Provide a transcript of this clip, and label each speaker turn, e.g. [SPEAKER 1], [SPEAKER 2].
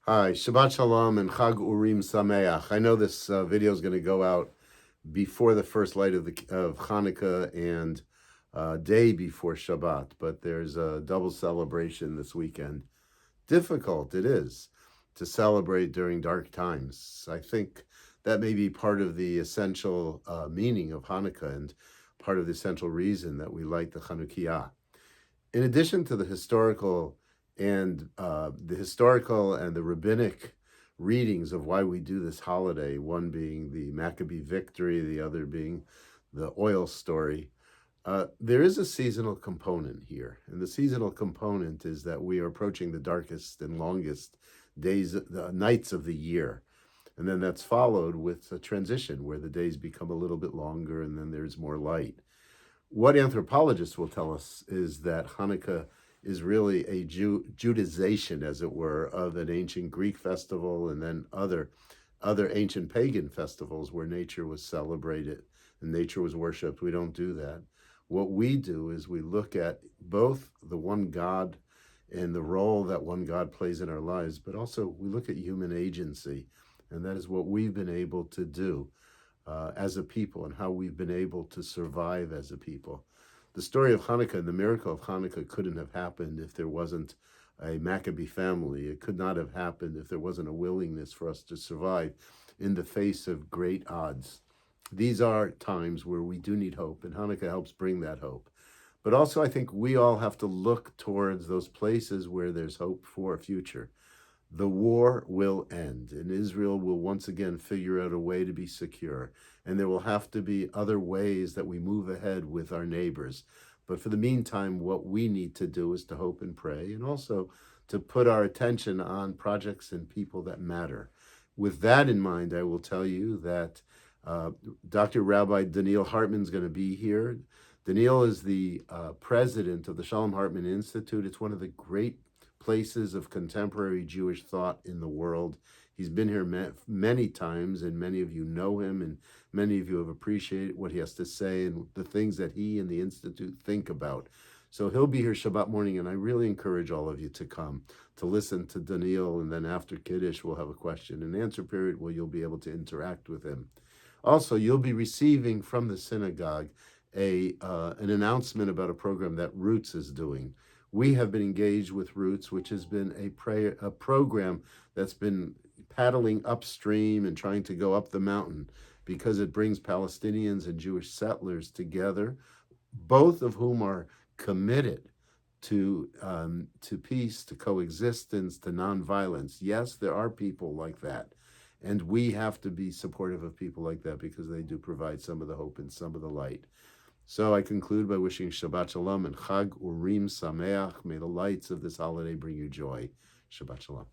[SPEAKER 1] Hi, Shabbat Shalom and Chag Urim Sameach. I know this video is going to go out before the first light of Hanukkah and day before Shabbat, but there's a double celebration this weekend. Difficult it is to celebrate during dark times. I think that may be part of the essential meaning of Hanukkah and part of the essential reason that we light the Chanukiah. In addition to the historical and the rabbinic readings of why we do this holiday, one being the Maccabee victory, the other being the oil story, there is a seasonal component here. And the seasonal component is that we are approaching the darkest and longest nights of the year. And then that's followed with a transition where the days become a little bit longer and then there's more light. What anthropologists will tell us is that Hanukkah is really a Judaization, as it were, of an ancient Greek festival and then other ancient pagan festivals where nature was celebrated and nature was worshipped. We don't do that. What we do is we look at both the one God and the role that one God plays in our lives, but also we look at human agency, and that is what we've been able to do as a people and how we've been able to survive as a people. The story of Hanukkah and the miracle of Hanukkah couldn't have happened if there wasn't a Maccabee family. It could not have happened if there wasn't a willingness for us to survive in the face of great odds. These are times where we do need hope, and Hanukkah helps bring that hope. But also I think we all have to look towards those places where there's hope for a future. The war will end, and Israel will once again figure out a way to be secure. And there will have to be other ways that we move ahead with our neighbors. But for the meantime, what we need to do is to hope and pray, and also to put our attention on projects and people that matter. With that in mind, I will tell you that Dr. Rabbi Daniel Hartman is going to be here. Daniel is the president of the Shalom Hartman Institute. It's one of the great places of contemporary Jewish thought in the world. He's been here many times, and many of you know him, and many of you have appreciated what he has to say and the things that he and the Institute think about. So he'll be here Shabbat morning, and I really encourage all of you to come to listen to Daniel, and then after Kiddush, we'll have a question and answer period where you'll be able to interact with him. Also, you'll be receiving from the synagogue an announcement about a program that Roots is doing. We have been engaged with Roots, which has been a program that's been paddling upstream and trying to go up the mountain because it brings Palestinians and Jewish settlers together, both of whom are committed to peace, to coexistence, to nonviolence. Yes, there are people like that. And we have to be supportive of people like that because they do provide some of the hope and some of the light. So I conclude by wishing Shabbat Shalom and Chag Urim Sameach. May the lights of this holiday bring you joy. Shabbat Shalom.